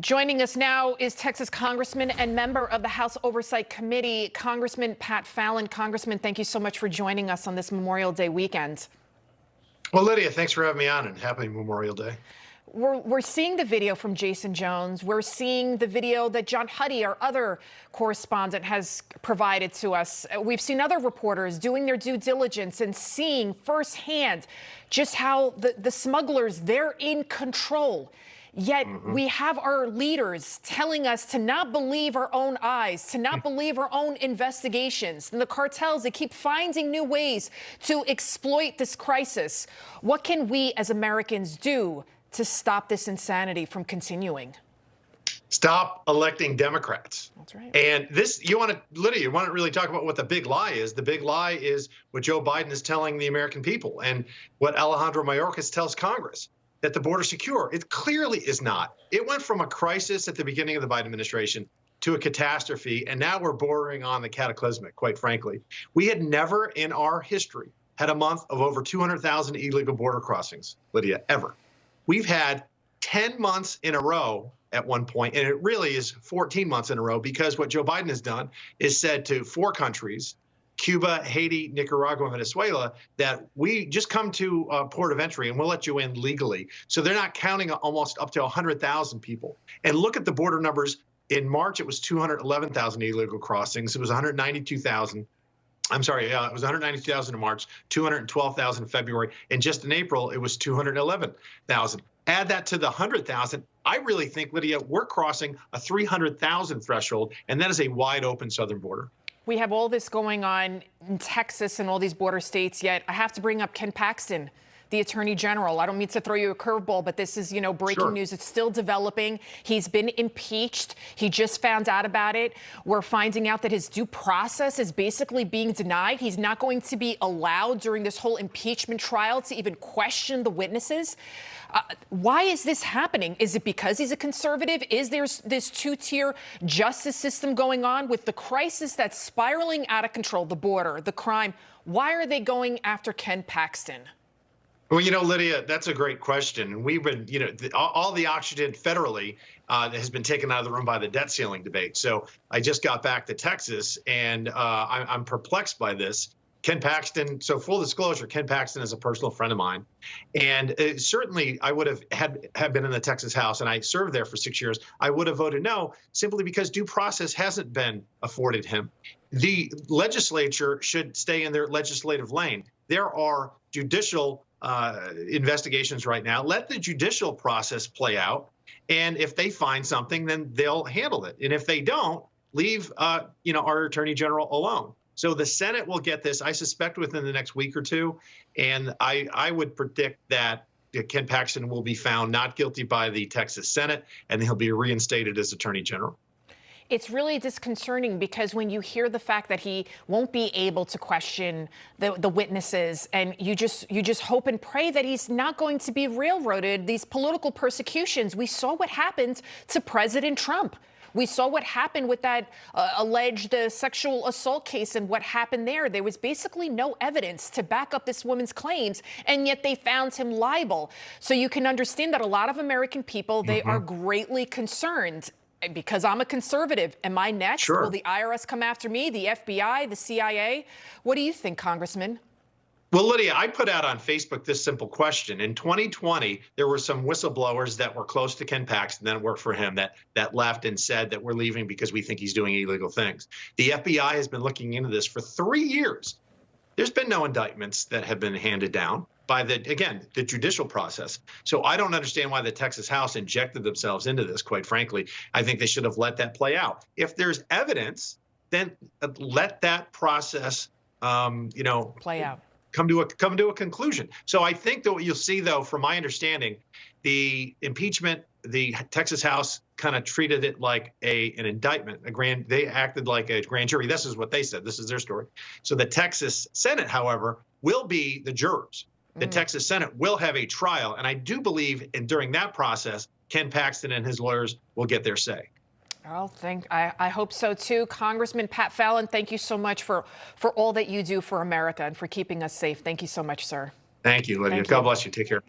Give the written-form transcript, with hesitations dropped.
Joining us now is Texas Congressman and member of the House Oversight Committee, Congressman Pat Fallon. Congressman, thank you so much for joining us on this Memorial Day weekend. Well, Lydia, thanks for having me on, and happy Memorial Day. We're seeing the video from Jason Jones. We're seeing the video that John Huddy, our other correspondent, has provided to us. We've seen other reporters doing their due diligence and seeing firsthand just how the smugglers, they're in control. Yet we have our leaders telling us to not believe our own eyes, to not believe our own investigations. And the cartels, they keep finding new ways to exploit this crisis. What can we as Americans do to stop this insanity from continuing? Stop electing Democrats. That's right. And this, Lydia, you want to really talk about what the big lie is. The big lie is what Joe Biden is telling the American people and what Alejandro Mayorkas tells Congress, that the border secure. It clearly is not. It went from a crisis at the beginning of the Biden administration to a catastrophe, and now we're bordering on the cataclysmic, quite frankly. We had never in our history had a month of over 200,000 illegal border crossings, Lydia, ever. We've had 10 months in a row at one point, and it really is 14 months in a row, because what Joe Biden has done is said to 4 countries, Cuba, Haiti, Nicaragua, and Venezuela, that we just come to port of entry and we'll let you in legally. So they're not counting almost up to 100,000 people. And look at the border numbers. In March, it was 211,000 illegal crossings. It was 192,000. I'm sorry, it was 192,000 in March, 212,000 in February, and just in April, it was 211,000. Add that to the 100,000. I really think, Lydia, we're crossing a 300,000 threshold, and that is a wide open southern border. We have all this going on in Texas and all these border states, yet I have to bring up Ken Paxton, the Attorney General. I don't mean to throw you a curveball, but this is, breaking news. It's still developing. He's been impeached. He just found out about it. We're finding out that his due process is basically being denied. He's not going to be allowed during this whole impeachment trial to even question the witnesses. Why is this happening? Is it because he's a conservative? Is there this two-tier justice system going on with the crisis that's spiraling out of control, the border, the crime? Why are they going after Ken Paxton? Well, Lydia, that's a great question. We've been, all the oxygen federally has been taken out of the room by the debt ceiling debate. So I just got back to Texas, and I'm perplexed by this. Ken Paxton, so full disclosure, Ken Paxton is a personal friend of mine. And certainly I would have been in the Texas House, and I served there for 6 years. I would have voted no, simply because due process hasn't been afforded him. The legislature should stay in their legislative lane. There are judicial investigations right now. Let the judicial process play out. And if they find something, then they'll handle it. And if they don't, leave our Attorney General alone. So the Senate will get this, I suspect, within the next week or two. And I would predict that Ken Paxton will be found not guilty by the Texas Senate, and he'll be reinstated as Attorney General. It's really disconcerting, because when you hear the fact that he won't be able to question the witnesses, and you just hope and pray that he's not going to be railroaded, these political persecutions. We saw what happened to President Trump. We saw what happened with that alleged sexual assault case, and what happened there. There was basically no evidence to back up this woman's claims, and yet they found him liable. So you can understand that a lot of American people, they are greatly concerned. Because I'm a conservative, am I next? Sure. Will the IRS come after me, the FBI, the CIA? What do you think, Congressman? Well, Lydia, I put out on Facebook this simple question. In 2020, there were some whistleblowers that were close to Ken Paxton that worked for him that left and said that we're leaving because we think he's doing illegal things. The FBI has been looking into this for 3 years. There's been no indictments that have been handed down by the judicial process. So I don't understand why the Texas House injected themselves into this, quite frankly. I think they should have let that play out. If there's evidence, then let that process, play out. Come to a conclusion. So I think that what you'll see, though, from my understanding, the impeachment, the Texas House kind of treated it like an indictment, they acted like a grand jury. This is what they said. This is their story. So the Texas Senate, however, will be the jurors. The Texas Senate will have a trial. And I do believe during that process, Ken Paxton and his lawyers will get their say. I hope so, too. Congressman Pat Fallon, thank you so much for all that you do for America and for keeping us safe. Thank you so much, sir. Thank you, Lydia. God bless you. Take care.